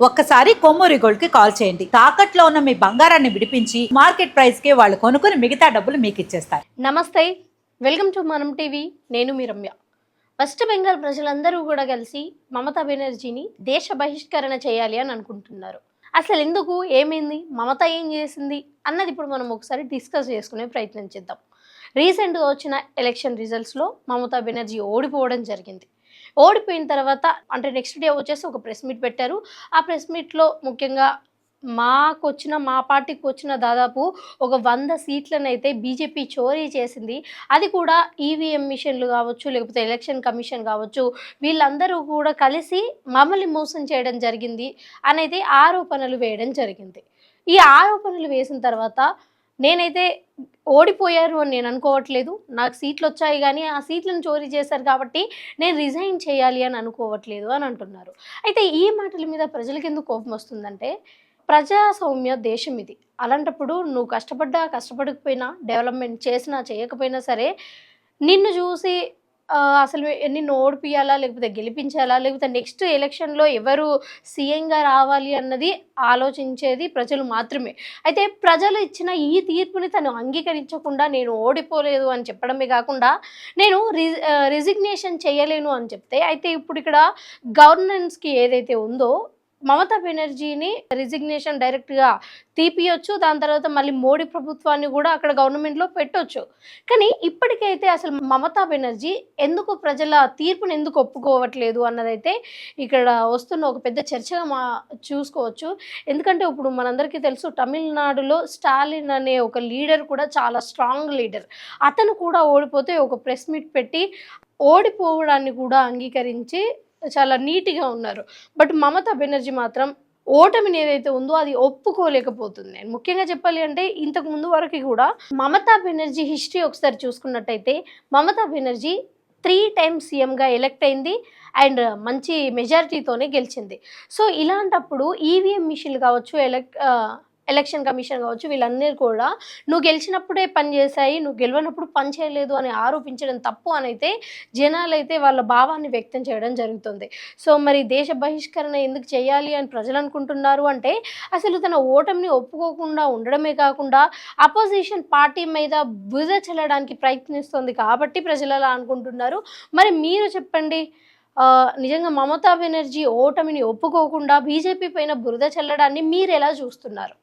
ఒక్కసారి కొమ్మూరి గోల్డ్ కి కాల్ చేయండి. తాకట్లో ఉన్న మీ బంగారాన్ని విడిపించి మార్కెట్ ప్రైస్ కి వాళ్ళు కొనుక్కుని మిగతా డబ్బులు మీకు ఇచ్చేస్తారు. నమస్తే, వెల్కమ్ టు మనం టీవీ. నేను మీ రమ్య. వెస్ట్ బెంగాల్ ప్రజలందరూ కూడా కలిసి మమతా బెనర్జీని దేశ బహిష్కరణ చేయాలి అని అనుకుంటున్నారు. అసలు ఎందుకు, ఏమైంది, మమత ఏం చేసింది అన్నది ఇప్పుడు మనం ఒకసారి డిస్కస్ చేసుకునే ప్రయత్నం చేద్దాం. రీసెంట్గా వచ్చిన ఎలక్షన్ రిజల్ట్స్లో మమతా బెనర్జీ ఓడిపోవడం జరిగింది. ఓడిపోయిన తర్వాత అంటే నెక్స్ట్ డే వచ్చేసి ఒక ప్రెస్ మీట్ పెట్టారు. ఆ ప్రెస్ మీట్లో ముఖ్యంగా మా పార్టీకి వచ్చిన దాదాపు ఒక 100 సీట్లను అయితే బీజేపీ చోరీ చేసింది. అది కూడా ఈవీఎం మిషన్లు కావచ్చు, లేకపోతే ఎలక్షన్ కమిషన్ కావచ్చు, వీళ్ళందరూ కూడా కలిసి మమ్మల్ని మోసం చేయడం జరిగింది అనేది ఆరోపణలు వేయడం జరిగింది. ఈ ఆరోపణలు వేసిన తర్వాత నేనైతే ఓడిపోయారు అని నేను అనుకోవట్లేదు. నాకు సీట్లు వచ్చాయి కానీ ఆ సీట్లను చోరీ చేశారు కాబట్టి నేను రిజైన్ చేయాలి అని అనుకోవట్లేదు అని అంటున్నారు. అయితే ఈ మాటల మీద ప్రజలకు ఎందుకు కోపం వస్తుందంటే, ప్రజాస్వామ్య దేశం ఇది. అలాంటప్పుడు నువ్వు కష్టపడకపోయినా, డెవలప్మెంట్ చేసినా చేయకపోయినా సరే, నిన్ను చూసి అసలు నిన్ను ఓడిపియాలా, లేకపోతే గెలిపించాలా, లేకపోతే నెక్స్ట్ ఎలక్షన్లో ఎవరు సీఎంగా రావాలి అన్నది ఆలోచించేది ప్రజలు మాత్రమే. అయితే ప్రజలు ఇచ్చిన ఈ తీర్పుని తను అంగీకరించకుండా నేను ఓడిపోలేదు అని చెప్పడమే కాకుండా నేను రిజిగ్నేషన్ చేయలేను అని చెప్తే, అయితే ఇప్పుడు ఇక్కడ గవర్నెన్స్కి ఏదైతే ఉందో మమతా బెనర్జీని రిజిగ్నేషన్ డైరెక్ట్గా తీపియొచ్చు. దాని తర్వాత మళ్ళీ మోడీ ప్రభుత్వాన్ని కూడా అక్కడ గవర్నమెంట్లో పెట్టొచ్చు. కానీ ఇప్పటికైతే అసలు మమతా బెనర్జీ ఎందుకు ప్రజల తీర్పుని ఎందుకు ఒప్పుకోవట్లేదు అన్నదైతే ఇక్కడ వస్తున్న ఒక పెద్ద చర్చగా చూసుకోవచ్చు. ఎందుకంటే ఇప్పుడు మనందరికీ తెలుసు, తమిళనాడులో స్టాలిన్ అనే ఒక లీడర్ కూడా చాలా స్ట్రాంగ్ లీడర్. అతను కూడా ఓడిపోతే ఒక ప్రెస్ మీట్ పెట్టి ఓడిపోవడాన్ని కూడా అంగీకరించి చాలా నీట్గా ఉన్నారు. బట్ మమతా బెనర్జీ మాత్రం ఓటమిని ఏదైతే ఉందో అది ఒప్పుకోలేకపోతుంది. ముఖ్యంగా చెప్పాలి అంటే, ఇంతకు ముందు వరకు కూడా మమతా బెనర్జీ హిస్టరీ ఒకసారి చూసుకున్నట్టయితే, మమతా బెనర్జీ 3 టైమ్స్ సీఎంగా ఎలక్ట్ అయింది అండ్ మంచి మెజారిటీతోనే గెలిచింది. సో ఇలాంటప్పుడు ఈవీఎం మిషన్లు కావచ్చు, ఎలక్షన్ కమిషన్ కావచ్చు, వీళ్ళందరూ కూడా నువ్వు గెలిచినప్పుడే పని చేశాయి, నువ్వు గెలవనప్పుడు పని చేయలేదు అని ఆరోపించడం తప్పు అని అయితే జనాలు అయితే వాళ్ళ భావాన్ని వ్యక్తం చేయడం జరుగుతుంది. సో మరి దేశ బహిష్కరణ ఎందుకు చేయాలి అని ప్రజలు అనుకుంటున్నారు అంటే, అసలు తన ఓటమిని ఒప్పుకోకుండా ఉండడమే కాకుండా అపోజిషన్ పార్టీ మీద బురద చల్లడానికి ప్రయత్నిస్తుంది కాబట్టి ప్రజలు అలా అనుకుంటున్నారు. మరి మీరు చెప్పండి, నిజంగా మమతా బెనర్జీ ఓటమిని ఒప్పుకోకుండా బీజేపీ పైన బురద చల్లడాన్ని మీరు ఎలా చూస్తున్నారు?